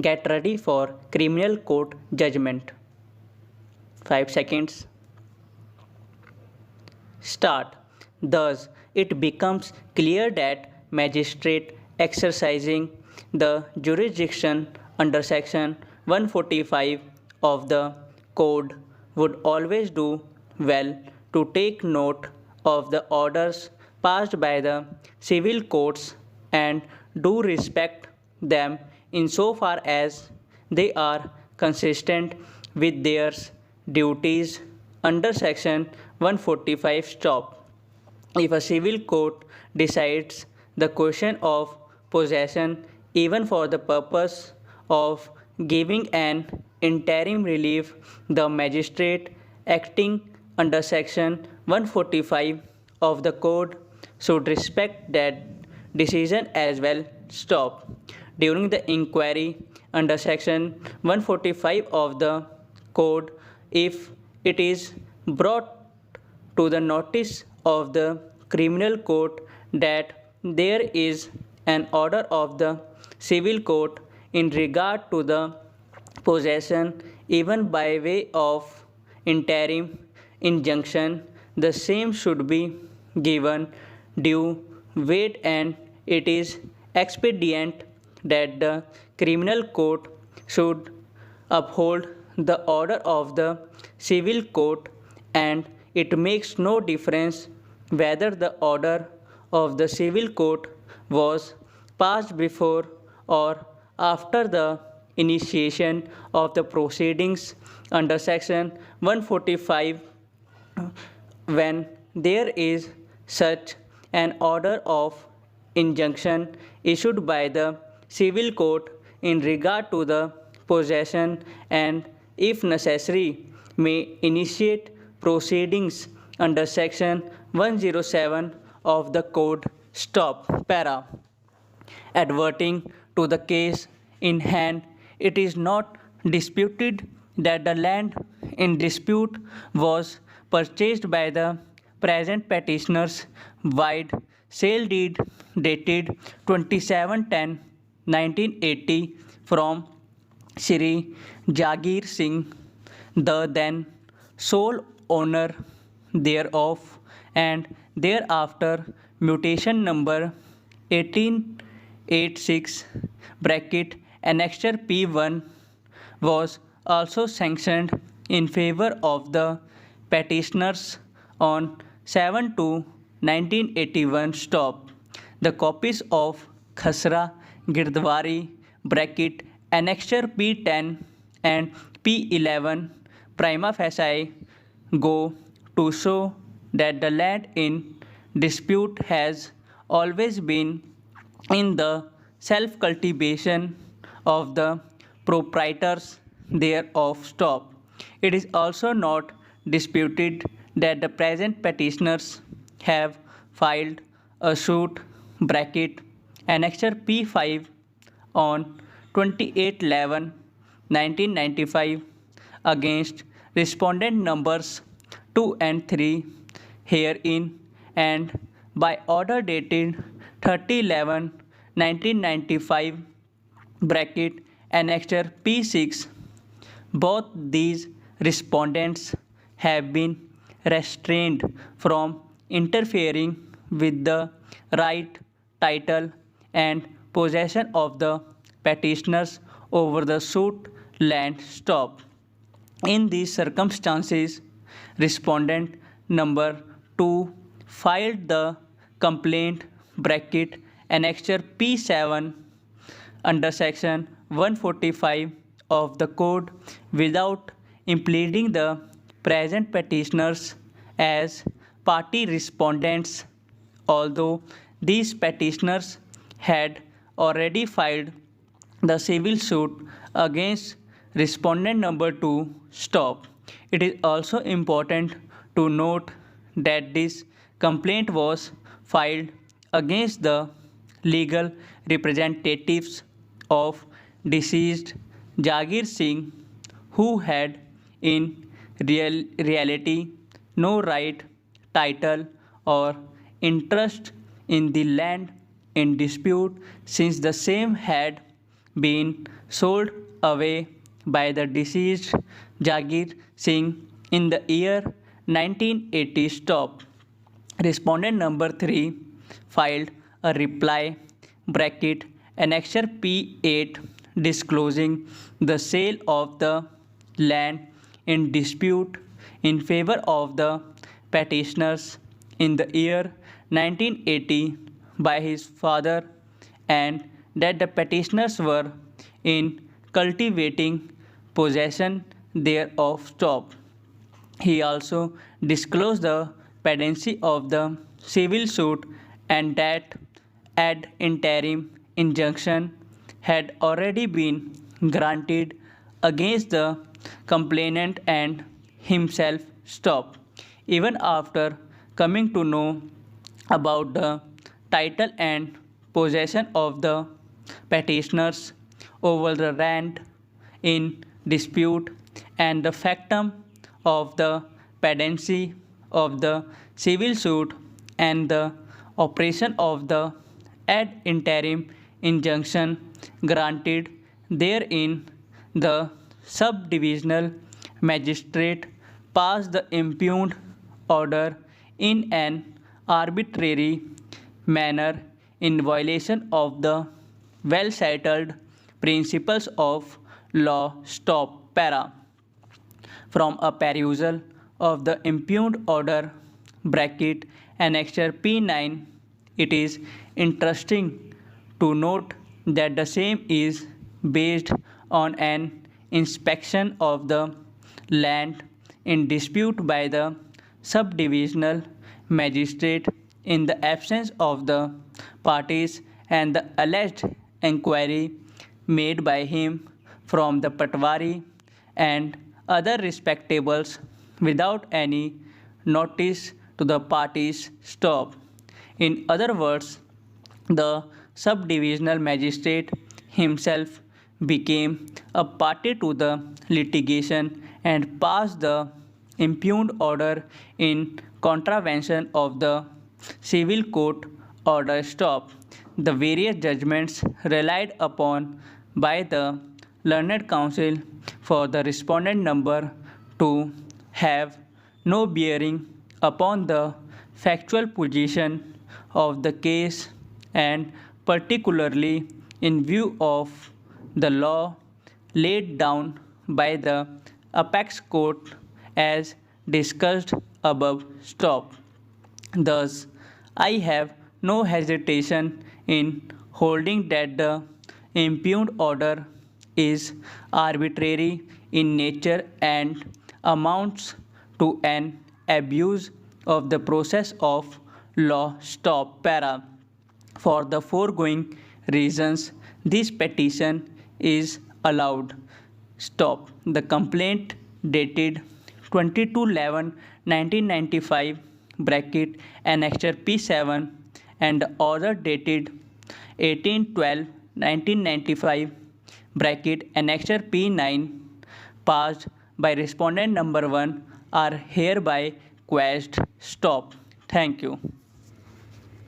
Get ready for criminal court judgment. 5 seconds. Start. Thus, it becomes clear that magistrate exercising the jurisdiction under section 145 of the code would always do well to take note of the orders passed by the civil courts and do respect them insofar as they are consistent with their duties under section 145. Stop. If a civil court decides the question of possession even for the purpose of giving an interim relief, the magistrate acting under section 145 of the code should respect that decision as well. Stop. During the inquiry under section 145 of the code, if it is brought to the notice of the criminal court that there is an order of the civil court in regard to the possession even by way of interim injunction, the same should be given due weight and it is expedient that the criminal court should uphold the order of the civil court, and it makes no difference whether the order of the civil court was passed before or after the initiation of the proceedings under section 145. When there is such an order of injunction issued by the civil court in regard to the possession and if necessary may initiate proceedings under section 107 of the code. Stop. Para. Adverting to the case in hand, it is not disputed that the land in dispute was purchased by the present petitioners wide sale deed dated 27/10/1980 from Shri Jagir Singh, the then sole owner thereof, and thereafter mutation number 1886 bracket annexure P1 was also sanctioned in favor of the petitioners on 7/2/1981. Stop. The copies of Khasra Girdwari bracket annexure P10 and P11 prima facie go to show that the land in dispute has always been in the self-cultivation of the proprietors thereof. Stop. It is also not disputed that the present petitioners have filed a suit bracket annexure P5 on 28/11/1995 against respondent numbers 2 and 3 herein, and by order dated 30/11/1995 bracket annexure P6, both these respondents have been restrained from interfering with the right, title, and possession of the petitioners over the suit land. Stop. In these circumstances, respondent number 2 filed the complaint bracket annexure P7 under section 145 of the code without impleading the present petitioners as party respondents, although these petitioners had already filed the civil suit against respondent number 2. Stop. It is also important to note that this complaint was filed against the legal representatives of deceased Jagir Singh, who had in reality no right, title, or interest in the land in dispute, since the same had been sold away by the deceased Jagir Singh in the year 1980. Stop. Respondent number 3 filed a reply bracket annexure P8 disclosing the sale of the land in dispute in favor of the petitioners in the year 1980 by his father, and that the petitioners were in cultivating possession thereof. Stop. He also disclosed the pendency of the civil suit and that ad interim injunction had already been granted against the complainant and himself. Stop. Even after coming to know about the title and possession of the petitioners over the land in dispute and the factum of the pendency of the civil suit and the operation of the ad interim injunction granted therein, the subdivisional magistrate passed the impugned order in an arbitrary manner in violation of the well settled principles of law. Stop. Para. From a perusal of the impugned order bracket annexure P9, it is interesting to note that the same is based on an inspection of the land in dispute by the subdivisional magistrate in the absence of the parties and the alleged inquiry made by him from the patwari and other respectables without any notice to the parties. Stop. In other words, the subdivisional magistrate himself became a party to the litigation and passed the impugned order in contravention of the civil court order. Stop. The various judgments relied upon by the learned counsel for the respondent number to have no bearing upon the factual position of the case, and particularly in view of the law laid down by the apex court as discussed above. Stop. Thus, I have no hesitation in holding that the impugned order is arbitrary in nature and amounts to an abuse of the process of law. Stop. Para. For the foregoing reasons, this petition is allowed. Stop. The complaint dated 22/11/1995 bracket annexure P7 and the order dated 18/12/1995 bracket annexure P9 passed by respondent number 1 are hereby quashed. Stop. Thank you.